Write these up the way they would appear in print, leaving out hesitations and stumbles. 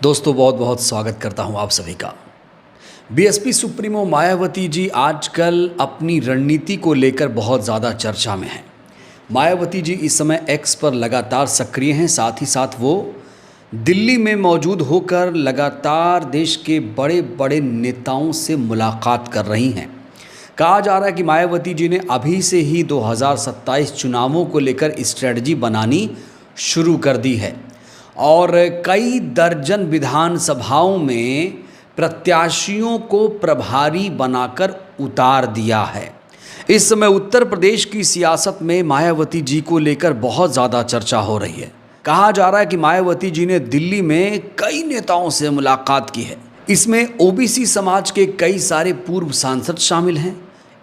दोस्तों बहुत बहुत स्वागत करता हूं आप सभी का। बीएसपी सुप्रीमो मायावती जी आजकल अपनी रणनीति को लेकर बहुत ज़्यादा चर्चा में हैं। मायावती जी इस समय एक्स पर लगातार सक्रिय हैं, साथ ही साथ वो दिल्ली में मौजूद होकर लगातार देश के बड़े बड़े नेताओं से मुलाकात कर रही हैं। कहा जा रहा है कि मायावती जी ने अभी से ही 2027 चुनावों को लेकर स्ट्रेटजी बनानी शुरू कर दी है और कई दर्जन विधानसभाओं में प्रत्याशियों को प्रभारी बनाकर उतार दिया है। इस समय उत्तर प्रदेश की सियासत में मायावती जी को लेकर बहुत ज़्यादा चर्चा हो रही है। कहा जा रहा है कि मायावती जी ने दिल्ली में कई नेताओं से मुलाकात की है। इसमें ओबीसी समाज के कई सारे पूर्व सांसद शामिल हैं,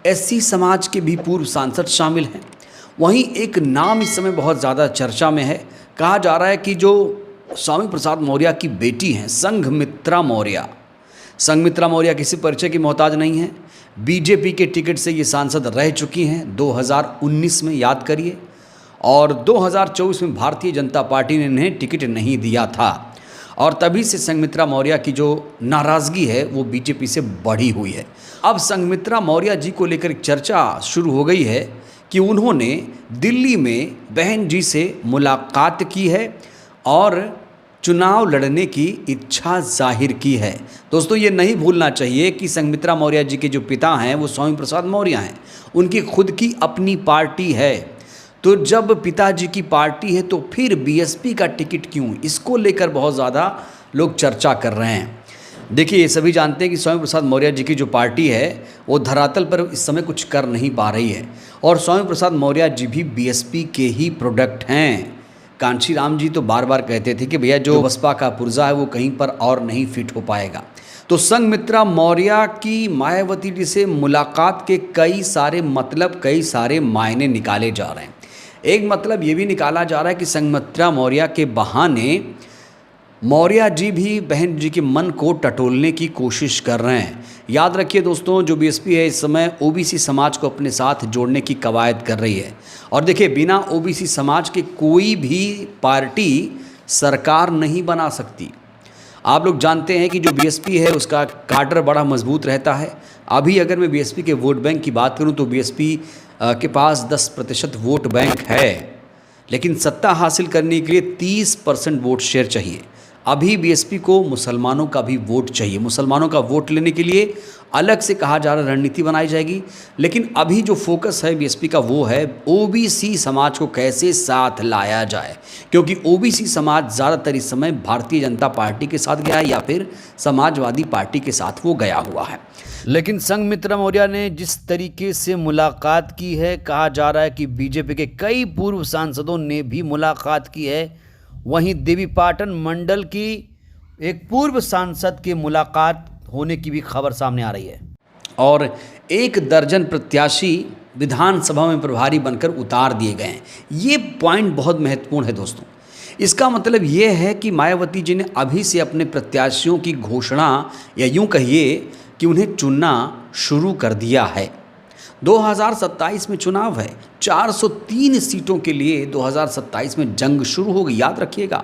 एससी समाज के भी पूर्व सांसद शामिल हैं। वहीं एक नाम इस समय बहुत ज़्यादा चर्चा में है। कहा जा रहा है कि जो स्वामी प्रसाद मौर्य की बेटी हैं संघमित्रा मौर्य। संघमित्रा मौर्य किसी परिचय की मोहताज नहीं है। बीजेपी के टिकट से ये सांसद रह चुकी हैं 2019 में, याद करिए, और 2024 में भारतीय जनता पार्टी ने इन्हें टिकट नहीं दिया था और तभी से संघमित्रा मौर्य की जो नाराज़गी है वो बीजेपी से बढ़ी हुई है। अब संघमित्रा मौर्य जी को लेकर एक चर्चा शुरू हो गई है कि उन्होंने दिल्ली में बहन जी से मुलाकात की है और चुनाव लड़ने की इच्छा जाहिर की है। दोस्तों ये नहीं भूलना चाहिए कि संघमित्रा मौर्य जी के जो पिता हैं वो स्वामी प्रसाद मौर्य हैं। उनकी खुद की अपनी पार्टी है, तो जब पिताजी की पार्टी है तो फिर बीएसपी का टिकट क्यों, इसको लेकर बहुत ज़्यादा लोग चर्चा कर रहे हैं। देखिए ये सभी जानते हैं कि स्वामी प्रसाद मौर्य जी की जो पार्टी है वो धरातल पर इस समय कुछ कर नहीं पा रही है और स्वामी प्रसाद मौर्य जी भी बीएसपी के ही प्रोडक्ट हैं। कांशी राम जी तो बार बार कहते थे कि भैया जो बसपा का पुर्जा है वो कहीं पर और नहीं फिट हो पाएगा। तो संघमित्रा मौर्य की मायावती जी से मुलाकात के कई सारे मतलब, कई सारे मायने निकाले जा रहे हैं। एक मतलब ये भी निकाला जा रहा है कि संघमित्रा मौर्य के बहाने मौर्य जी भी बहन जी के मन को टटोलने की कोशिश कर रहे हैं। याद रखिए दोस्तों, जो बीएसपी है इस समय ओबीसी समाज को अपने साथ जोड़ने की कवायद कर रही है और देखिए बिना ओबीसी समाज के कोई भी पार्टी सरकार नहीं बना सकती। आप लोग जानते हैं कि जो बीएसपी है उसका काडर बड़ा मजबूत रहता है। अभी अगर मैं बीएसपी के वोट बैंक की बात करूं तो बीएसपी के पास 10% वोट बैंक है, लेकिन सत्ता हासिल करने के लिए 30% वोट शेयर चाहिए। अभी बीएसपी को मुसलमानों का भी वोट चाहिए। मुसलमानों का वोट लेने के लिए अलग से कहा जा रहा रणनीति बनाई जाएगी, लेकिन अभी जो फोकस है बीएसपी का वो है ओबीसी समाज को कैसे साथ लाया जाए, क्योंकि ओबीसी समाज ज़्यादातर इस समय भारतीय जनता पार्टी के साथ गया है या फिर समाजवादी पार्टी के साथ वो गया हुआ है। लेकिन संघमित्रा मौर्य ने जिस तरीके से मुलाकात की है, कहा जा रहा है कि बीजेपी के कई पूर्व सांसदों ने भी मुलाकात की है। वहीं देवीपाटन मंडल की एक पूर्व सांसद की मुलाकात होने की भी खबर सामने आ रही है और 1 दर्जन प्रत्याशी विधानसभा में प्रभारी बनकर उतार दिए गए हैं। ये पॉइंट बहुत महत्वपूर्ण है दोस्तों। इसका मतलब ये है कि मायावती जी ने अभी से अपने प्रत्याशियों की घोषणा या यूं कहिए कि उन्हें चुनना शुरू कर दिया है। 2027 में चुनाव है, 403 सीटों के लिए 2027 में जंग शुरू होगी, याद रखिएगा।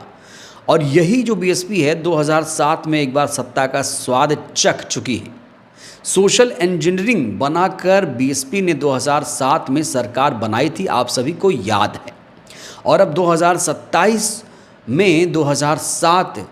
और यही जो बीएसपी है 2007 में एक बार सत्ता का स्वाद चख चुकी है। सोशल इंजीनियरिंग बनाकर बीएसपी ने 2007 में सरकार बनाई थी, आप सभी को याद है। और अब 2027 में 2007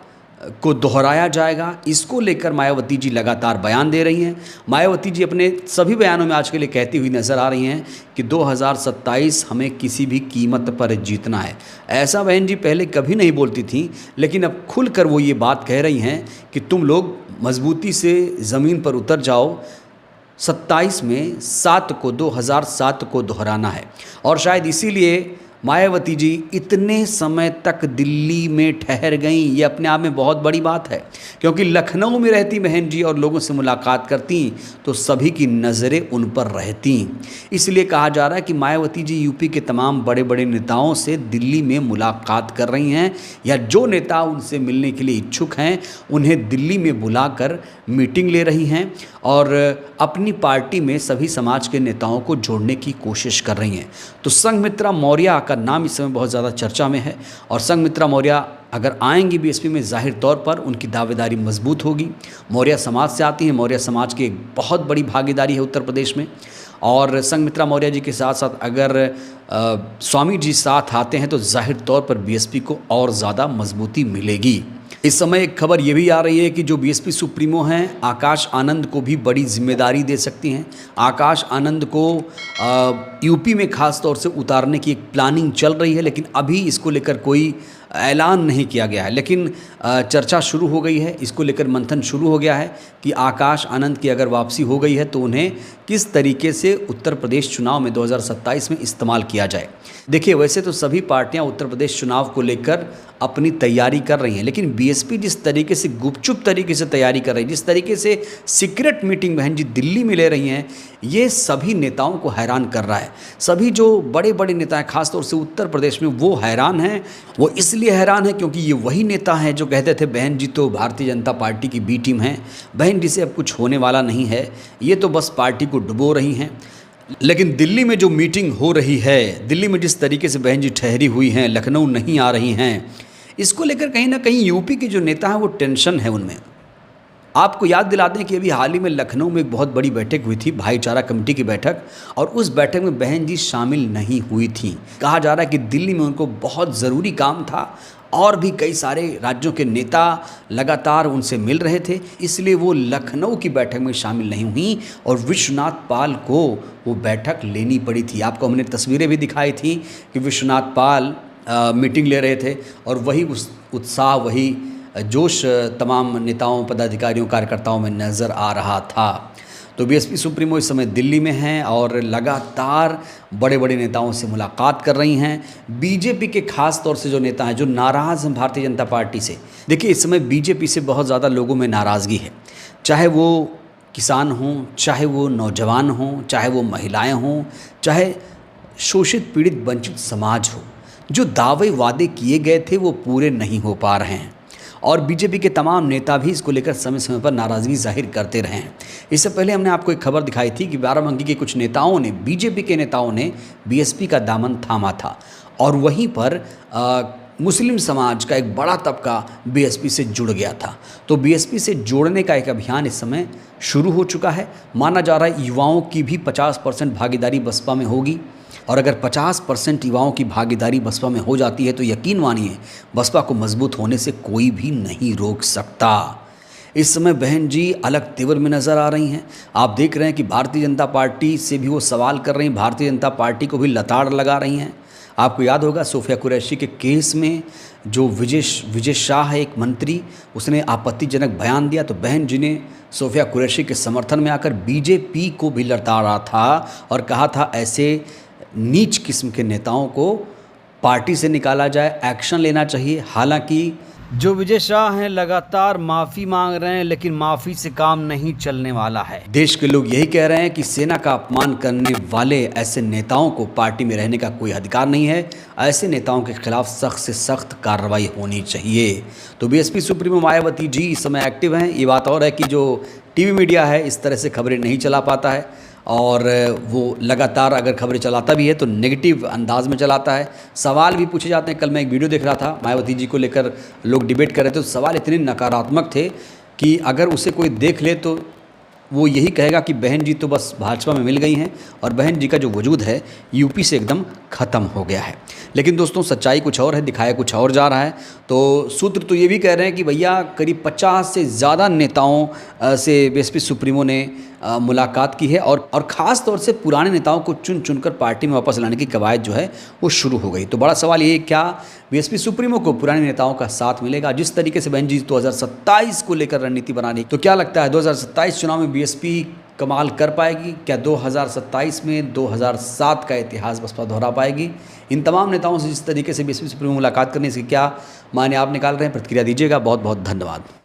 को दोहराया जाएगा, इसको लेकर मायावती जी लगातार बयान दे रही हैं। मायावती जी अपने सभी बयानों में आज के लिए कहती हुई नज़र आ रही हैं कि 2027 हमें किसी भी कीमत पर जीतना है। ऐसा बहन जी पहले कभी नहीं बोलती थी, लेकिन अब खुलकर वो ये बात कह रही हैं कि तुम लोग मजबूती से ज़मीन पर उतर जाओ। 27 में 2007 को दोहराना है और शायद इसीलिए मायावती जी इतने समय तक दिल्ली में ठहर गईं। ये अपने आप में बहुत बड़ी बात है, क्योंकि लखनऊ में रहती बहन जी और लोगों से मुलाकात करती तो सभी की नज़रें उन पर रहती। इसलिए कहा जा रहा है कि मायावती जी यूपी के तमाम बड़े बड़े नेताओं से दिल्ली में मुलाकात कर रही हैं या जो नेता उनसे मिलने के लिए इच्छुक हैं उन्हें दिल्ली में बुलाकर मीटिंग ले रही हैं और अपनी पार्टी में सभी समाज के नेताओं को जोड़ने की कोशिश कर रही हैं। तो संघमित्रा मौर्य आपका नाम इस समय बहुत ज़्यादा चर्चा में है और संघमित्रा मौर्य अगर आएंगी बीएसपी में, जाहिर तौर पर उनकी दावेदारी मजबूत होगी। मौर्य समाज से आती हैं, मौर्य समाज की एक बहुत बड़ी भागीदारी है उत्तर प्रदेश में और संघमित्रा मौर्य जी के साथ साथ अगर स्वामी जी साथ आते हैं तो जाहिर तौर पर बीएसपी को और ज़्यादा मजबूती मिलेगी। इस समय एक खबर ये भी आ रही है कि जो बीएसपी सुप्रीमो हैं आकाश आनंद को भी बड़ी जिम्मेदारी दे सकती हैं। आकाश आनंद को यूपी में खास तौर से उतारने की एक प्लानिंग चल रही है, लेकिन अभी इसको लेकर कोई ऐलान नहीं किया गया है, लेकिन चर्चा शुरू हो गई है, इसको लेकर मंथन शुरू हो गया है कि आकाश आनंद की अगर वापसी हो गई है तो उन्हें किस तरीके से उत्तर प्रदेश चुनाव में 2027 में इस्तेमाल किया जाए। देखिए, वैसे तो सभी पार्टियां उत्तर प्रदेश चुनाव को लेकर अपनी तैयारी कर रही हैं, लेकिन बीएसपी जिस तरीके से गुपचुप तरीके से तैयारी कर रही है, जिस तरीके से सीक्रेट मीटिंग बहन जी दिल्ली में ले रही हैं, ये सभी नेताओं को हैरान कर रहा है। सभी जो बड़े बड़े नेता हैं खासतौर से उत्तर प्रदेश में वो हैरान हैं। वो इसलिए हैरान है क्योंकि ये वही नेता हैं जो कहते थे बहन जी तो भारतीय जनता पार्टी की बी टीम है, बहन जी से अब कुछ होने वाला नहीं है, ये तो बस पार्टी को डुबो रही हैं। लेकिन दिल्ली में जो मीटिंग हो रही है, दिल्ली में जिस तरीके से बहन जी ठहरी हुई हैं, लखनऊ नहीं आ रही हैं, इसको लेकर कहीं ना कहीं यूपी के जो नेता हैं वो टेंशन है उनमें। आपको याद दिला दें कि अभी हाल ही में लखनऊ में एक बहुत बड़ी बैठक हुई थी, भाईचारा कमेटी की बैठक, और उस बैठक में बहन जी शामिल नहीं हुई थी। कहा जा रहा है कि दिल्ली में उनको बहुत ज़रूरी काम था और भी कई सारे राज्यों के नेता लगातार उनसे मिल रहे थे, इसलिए वो लखनऊ की बैठक में शामिल नहीं हुई और विश्वनाथ पाल को वो बैठक लेनी पड़ी थी। आपको हमने तस्वीरें भी दिखाई थी कि विश्वनाथ पाल मीटिंग ले रहे थे और वही उत्साह, वही जोश तमाम नेताओं, पदाधिकारियों, कार्यकर्ताओं में नज़र आ रहा था। तो बीएसपी सुप्रीमो इस समय दिल्ली में हैं और लगातार बड़े बड़े नेताओं से मुलाकात कर रही हैं। बीजेपी के खास तौर से जो नेता हैं जो नाराज़ हैं भारतीय जनता पार्टी से, देखिए इस समय बीजेपी से बहुत ज़्यादा लोगों में नाराज़गी है, चाहे वो किसान हों, चाहे वो नौजवान हों, चाहे वो महिलाएं हों, चाहे शोषित पीड़ित वंचित समाज हो। जो दावे वादे किए गए थे वो पूरे नहीं हो पा रहे हैं और बीजेपी के तमाम नेता भी इसको लेकर समय समय पर नाराज़गी जाहिर करते रहे हैं। इससे पहले हमने आपको एक खबर दिखाई थी कि बाराबंकी के कुछ नेताओं ने, बीजेपी के नेताओं ने बीएसपी का दामन थामा था और वहीं पर मुस्लिम समाज का एक बड़ा तबका बीएसपी से जुड़ गया था। तो बीएसपी से जोड़ने का एक अभियान इस समय शुरू हो चुका है। माना जा रहा है युवाओं की भी 50% भागीदारी बसपा में होगी और अगर 50% युवाओं की भागीदारी बसपा में हो जाती है तो यकीन मानिए बसपा को मजबूत होने से कोई भी नहीं रोक सकता। इस समय बहन जी अलग तेवर में नज़र आ रही हैं। आप देख रहे हैं कि भारतीय जनता पार्टी से भी वो सवाल कर रही हैं, भारतीय जनता पार्टी को भी लताड़ लगा रही हैं। आपको याद होगा सोफिया कुरैशी के केस में जो विजय शाह है एक मंत्री, उसने आपत्तिजनक बयान दिया तो बहन जी ने सोफिया कुरैशी के समर्थन में आकर बीजेपी को भी लताड़ा था और कहा था ऐसे नीच किस्म के नेताओं को पार्टी से निकाला जाए, एक्शन लेना चाहिए। हालांकि जो विजय शाह हैं लगातार माफ़ी मांग रहे हैं, लेकिन माफ़ी से काम नहीं चलने वाला है। देश के लोग यही कह रहे हैं कि सेना का अपमान करने वाले ऐसे नेताओं को पार्टी में रहने का कोई अधिकार नहीं है। ऐसे नेताओं के खिलाफ सख्त से सख्त कार्रवाई होनी चाहिए। तो बीएसपी सुप्रीमो मायावती जी इस समय एक्टिव हैं। ये बात और है कि जो टीवी मीडिया है इस तरह से खबरें नहीं चला पाता है और वो लगातार अगर खबरें चलाता भी है तो नेगेटिव अंदाज में चलाता है। सवाल भी पूछे जाते हैं। कल मैं एक वीडियो देख रहा था, मायावती जी को लेकर लोग डिबेट कर रहे थे, तो सवाल इतने नकारात्मक थे कि अगर उसे कोई देख ले तो वो यही कहेगा कि बहन जी तो बस भाजपा में मिल गई हैं और बहन जी का जो वजूद है यूपी से एकदम ख़त्म हो गया है। लेकिन दोस्तों सच्चाई कुछ और है, दिखाया कुछ और जा रहा है। तो सूत्र तो ये भी कह रहे हैं कि भैया करीब 50 से ज़्यादा नेताओं से बीएसपी सुप्रीमो ने मुलाकात की है और ख़ास तौर से पुराने नेताओं को चुन चुनकर पार्टी में वापस लाने की कवायद जो है वो शुरू हो गई। तो बड़ा सवाल ये, क्या बीएसपी सुप्रीमो को पुराने नेताओं का साथ मिलेगा? जिस तरीके से बहन जी 2027 को लेकर रणनीति बनाने, तो क्या लगता है 2027 चुनाव में बीएसपी कमाल कर पाएगी? क्या 2027 में 2007 का इतिहास बसपा दोहरा पाएगी? इन तमाम नेताओं से जिस तरीके से बीएसपी सुप्रीमो मुलाकात करने से क्या मायने आप निकाल रहे हैं, प्रतिक्रिया दीजिएगा। बहुत बहुत धन्यवाद।